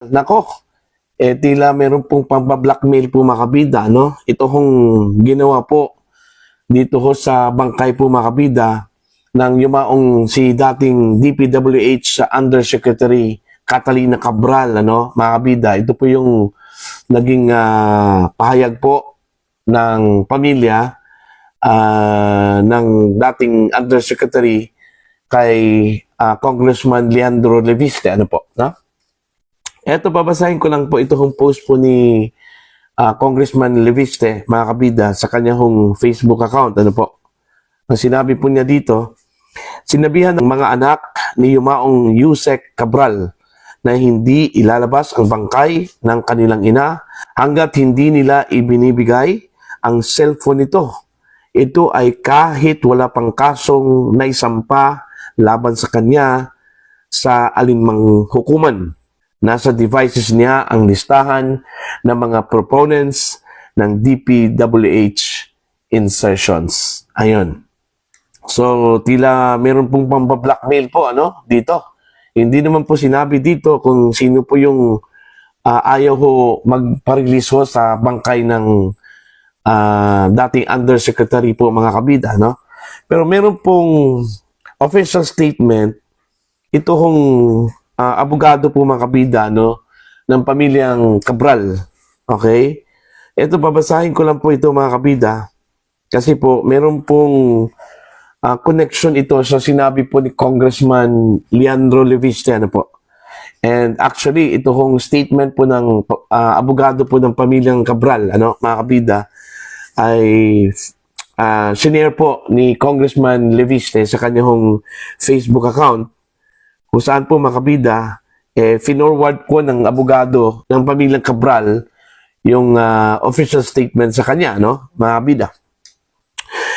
Nako, tila meron pong pambablackmail po mga kabida, no? Ito hong ginawa po dito ho sa bangkay po mga kabida ng yumaong si dating DPWH sa Undersecretary Catalina Cabral, ano, mga kabida. Ito po yung naging pahayag po ng pamilya ng dating Undersecretary kay Congressman Leandro Leviste, ano po, no? Eto, babasahin ko lang po ito hong post po ni Congressman Leviste, mga kabida, sa kanyang Facebook account. Ano po? Ang sinabi po niya dito, sinabihan ng mga anak ni Yumaong Yusek Cabral na hindi ilalabas ang bangkay ng kanilang ina hanggat hindi nila ibinibigay ang cellphone nito. Ito ay kahit wala pang kasong naisampa laban sa kanya sa alinmang hukuman. Nasa devices niya ang listahan ng mga proponents ng DPWH insertions. Ayun. So, tila meron pong pambablackmail po, ano, dito. Hindi naman po sinabi dito kung sino po yung ayaw ho magparelease ho sa bangkay ng dating undersecretary po, mga kabida, no? Pero meron pong official statement, ito hong abogado po mga kabida, no, ng pamilyang Cabral. Okay? Ito, babasahin ko lang po ito mga kabida. Kasi po, meron pong connection ito sa sinabi po ni Congressman Leandro Leviste, ano po. And actually, ito hong statement po ng abogado po ng pamilyang Cabral, ano, mga kabida, ay sinare po ni Congressman Leviste sa kanyang Facebook account, kung saan po mga kabida, finorward po ng abogado ng pamilyang Cabral yung official statement sa kanya, no, mga kabida.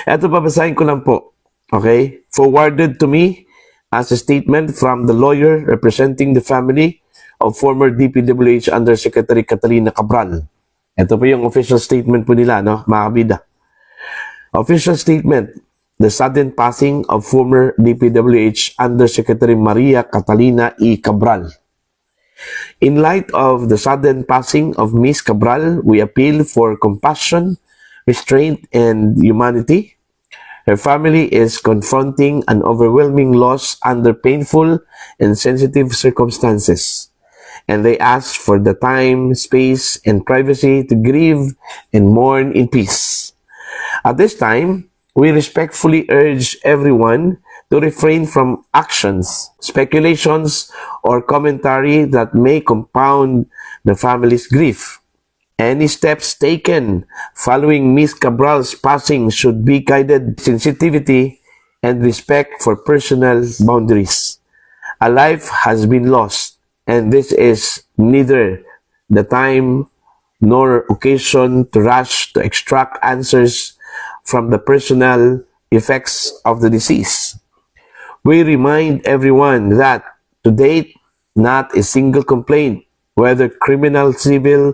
Ito, babasahin ko lang po. Okay? Forwarded to me as a statement from the lawyer representing the family of former DPWH Undersecretary Catalina Cabral. Ito po yung official statement po nila, no, mga kabida. Official statement: the sudden passing of former DPWH Undersecretary Maria Catalina E. Cabral. In light of the sudden passing of Ms. Cabral, we appeal for compassion, restraint, and humanity. Her family is confronting an overwhelming loss under painful and sensitive circumstances, and they ask for the time, space, and privacy to grieve and mourn in peace. At this time, we respectfully urge everyone to refrain from actions, speculations, or commentary that may compound the family's grief. Any steps taken following Ms. Cabral's passing should be guided by sensitivity and respect for personal boundaries. A life has been lost, and this is neither the time nor occasion to rush to extract answers from the personal effects of the disease. We remind everyone that, to date, not a single complaint, whether criminal, civil,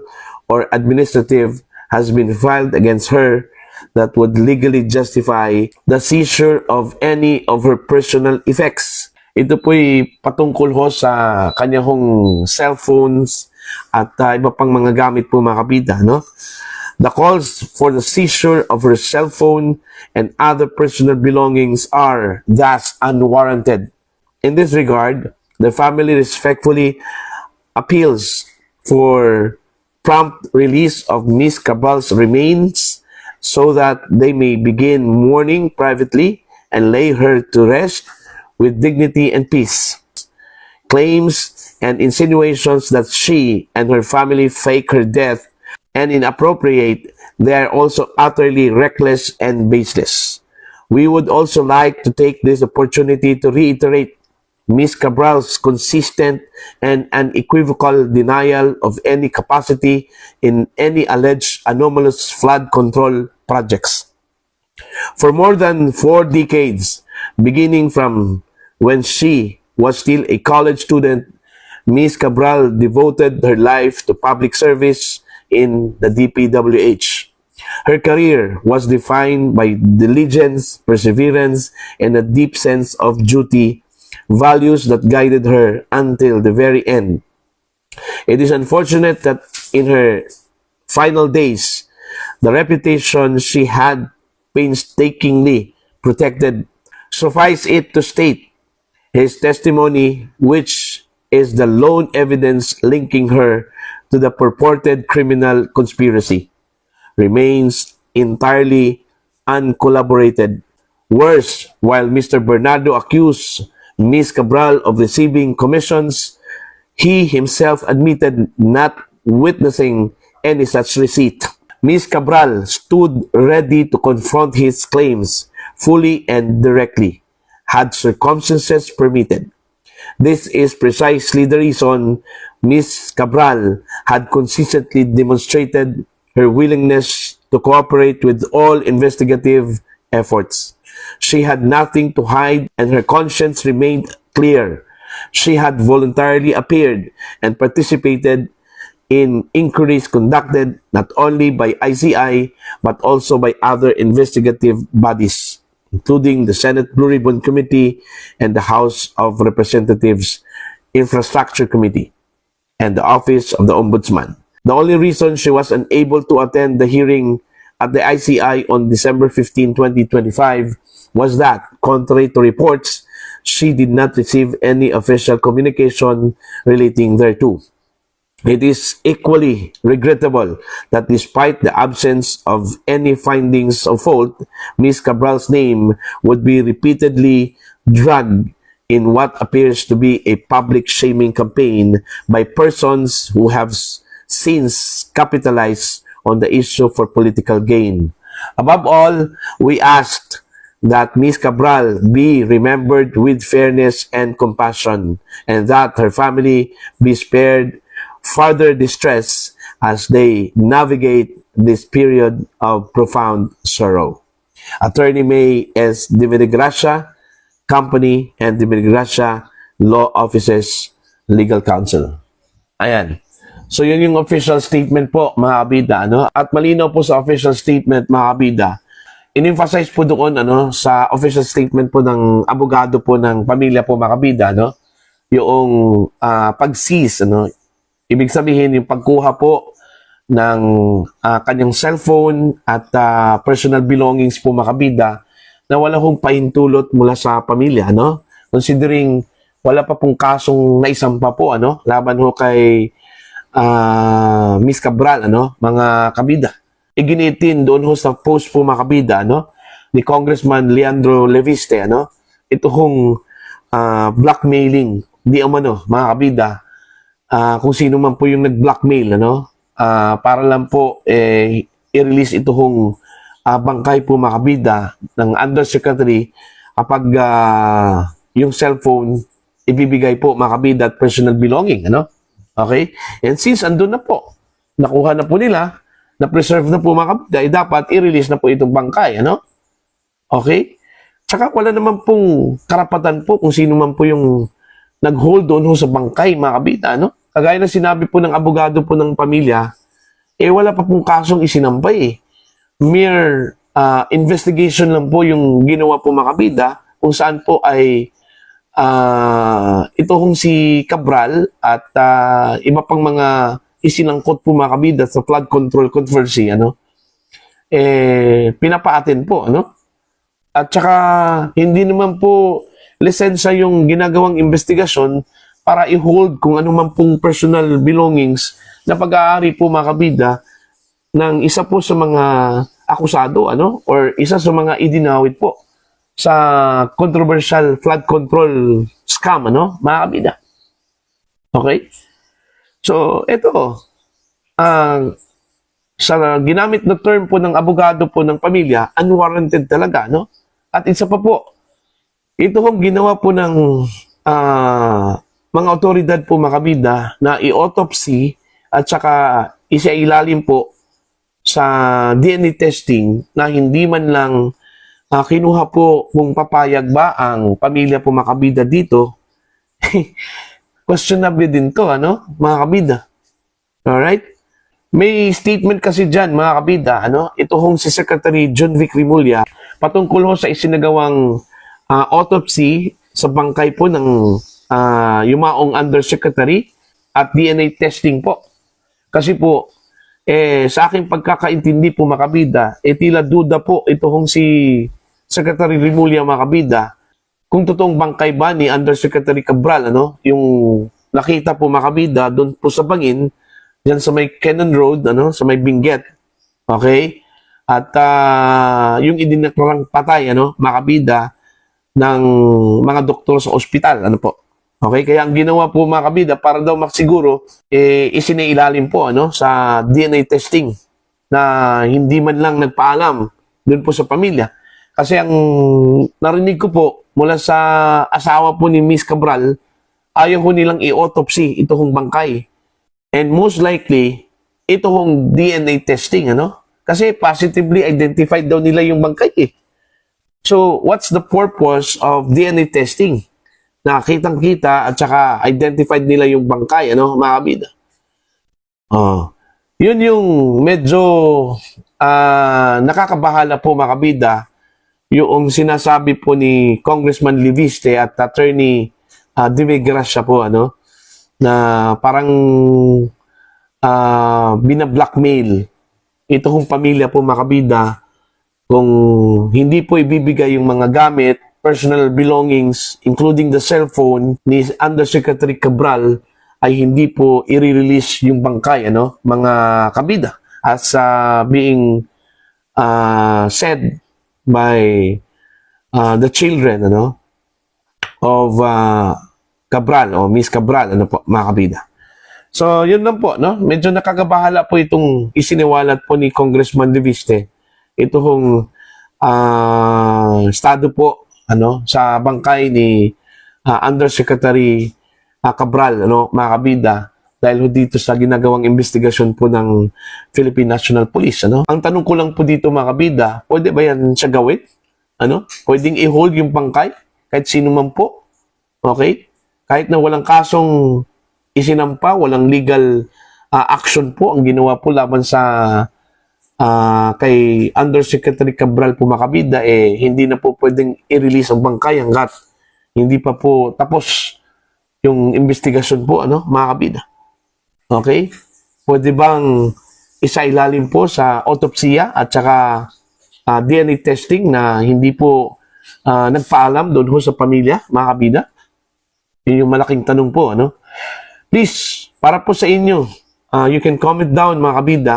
or administrative, has been filed against her that would legally justify the seizure of any of her personal effects. Ito po'y patungkol ho sa kanyang cellphones at iba pang mga gamit po mga kabida, no? The calls for the seizure of her cell phone and other personal belongings are thus unwarranted. In this regard, the family respectfully appeals for prompt release of Ms. Cabral's remains so that they may begin mourning privately and lay her to rest with dignity and peace. Claims and insinuations that she and her family fake her death and inappropriate, they are also utterly reckless and baseless. We would also like to take this opportunity to reiterate Ms. Cabral's consistent and unequivocal denial of any capacity in any alleged anomalous flood control projects. For more than 4 decades, beginning from when she was still a college student, Ms. Cabral devoted her life to public service in the DPWH. Her career was defined by diligence, perseverance, and a deep sense of duty, values that guided her until the very end. It is unfortunate that in her final days, the reputation she had painstakingly protected. Suffice it to state, his testimony, which is the lone evidence linking her to the purported criminal conspiracy, remains entirely uncollaborated. Worse, while Mr. Bernardo accused Ms. Cabral of receiving commissions, he himself admitted not witnessing any such receipt. Ms. Cabral stood ready to confront his claims fully and directly, had circumstances permitted. This is precisely the reason Ms. Cabral had consistently demonstrated her willingness to cooperate with all investigative efforts. She had nothing to hide and her conscience remained clear. She had voluntarily appeared and participated in inquiries conducted not only by ICI but also by other investigative bodies, including the Senate Blue Ribbon Committee and the House of Representatives Infrastructure Committee and the Office of the Ombudsman. The only reason she was unable to attend the hearing at the ICI on December 15, 2025 was that, contrary to reports, she did not receive any official communication relating thereto. It is equally regrettable that despite the absence of any findings of fault, Ms. Cabral's name would be repeatedly dragged in what appears to be a public shaming campaign by persons who have since capitalized on the issue for political gain. Above all, we asked that Ms. Cabral be remembered with fairness and compassion, and that her family be spared further distress as they navigate this period of profound sorrow. Attorney May S. Dividegracia Company and Dividegracia Law Offices Legal Counsel. Ayan. So yun yung official statement po, mga kabida, ano? At malinaw po sa official statement, mga kabida, in-emphasize po doon, ano, sa official statement po ng abogado po ng pamilya po, mga kabida, ano, yung pag-seize, ano, ibig sabihin yung pagkuha po ng kanyang cellphone at personal belongings po, mga kabida, na wala hong pahintulot mula sa pamilya, ano? Considering wala pa pong kasong naisampa po, ano, laban ho kay Ms. Cabral, ano, mga kabida. Iginitin doon ho sa post po, mga kabida, ano, ni Congressman Leandro Leviste, ano, ito hong blackmailing, di umano, mga kabida, kung sino man po yung nag-blackmail, ano, para lang po i-release ito hong bangkay po, mga kabida, ng Undersecretary kapag yung cellphone ibibigay po, mga kabida, at personal belonging, ano? Okay? And since andun na po, nakuha na po nila, na-preserve na po, mga kabida, dapat i-release na po itong bangkay, ano? Okay? Tsaka wala naman pong karapatan po kung sino man po yung nag-hold doon sa bangkay, mga kabida, ano? Kagaya na sinabi po ng abogado po ng pamilya, wala pa pong kasong isinampay, Mere investigation lang po yung ginawa po, mga kabida, kung saan po ay ito hong si Cabral at iba pang mga isinangkot po, mga kabida, sa flood control controversy, ano, pinapaatin po, ano, at saka hindi naman po lisensya yung ginagawang investigasyon para i-hold kung ano man pong personal belongings na pag-aari po, mga kabida, ng isa po sa mga akusado, ano, or isa sa mga idinawit po sa controversial flood control scam, ano, mga kabida. Okay? So, ito, sa ginamit na term po ng abogado po ng pamilya, unwarranted talaga, no? At isa pa po, ito hong ginawa po ng mga otoridad po, mga kabida, na i-autopsy at saka isa-ilalim po sa DNA testing na hindi man lang kinuha po kung papayag ba ang pamilya po, mga kabida, dito. Questionable din to, ano, mga kabida. Alright? May statement kasi dyan, mga kabida, ano, ito hong si Secretary John Vic Rimulya patungkol ho sa isinagawang autopsy sa bangkay po ng yumaong Undersecretary at DNA testing po. Kasi po, sa aking pagkakaintindi po mga kabida, tila duda po ito hong si Secretary Remulla mga kabida, kung totoong bangkay ba ni Undersecretary Cabral, ano, yung nakita po mga kabida doon po sa Bangin, yan sa may Cannon Road, ano, sa may Benguet. Okay? At yung idineklarang patay, ano, mga kabida, ng mga doktor sa ospital, ano po. Okay, kaya ang ginawa po mga kabida para daw maksiguro isinailalim po ano sa DNA testing na hindi man lang nagpaalam doon po sa pamilya. Kasi ang narinig ko po mula sa asawa po ni Miss Cabral, ayaw ko nilang i-autopsy ito hong bangkay. And most likely, ito hong DNA testing, ano? Kasi positively identified daw nila yung bangkay eh. So, what's the purpose of DNA testing? Na kitang-kita at saka identified nila yung bangkay, ano, mga kabida. Yun yung medyo nakakabahala po mga kabida, yung sinasabi po ni Congressman Liviste at Attorney Dime Gracia po, ano, na parang binablockmail ito kong pamilya po mga kabida kung hindi po ibibigay yung mga gamit, personal belongings, including the cellphone ni Undersecretary Cabral, ay hindi po i-release yung bangkay, ano, mga kabida, as being said by the children, ano, of Cabral o Miss Cabral, ano po, mga kabida. So, yun lang po, no? Medyo nakakabahala po itong isiniwalat po ni Congressman Liviste. Ito hong estado po ano sa bangkay ni Undersecretary Cabral, ano, mga kabida, dahil ho dito sa ginagawang investigasyon po ng Philippine National Police, ano. Ang tanong ko lang po dito mga kabida, pwede ba yan siya gawin? Ano? Pwedeng i-hold yung bangkay kahit sino man po? Okay? Kahit na walang kasong isinampa, walang legal action po ang ginawa po laban sa kay Undersecretary Cabral po mga kabida, hindi na po pwedeng i-release ang bangkay hanggat hindi pa po tapos yung investigasyon po, ano, mga kabida. Okay? Pwede bang isailalim po sa autopsiya at saka DNA testing na hindi po nagpaalam doon ho sa pamilya, mga kabida? Yun yung malaking tanong po, ano? Please, para po sa inyo, you can comment down mga kabida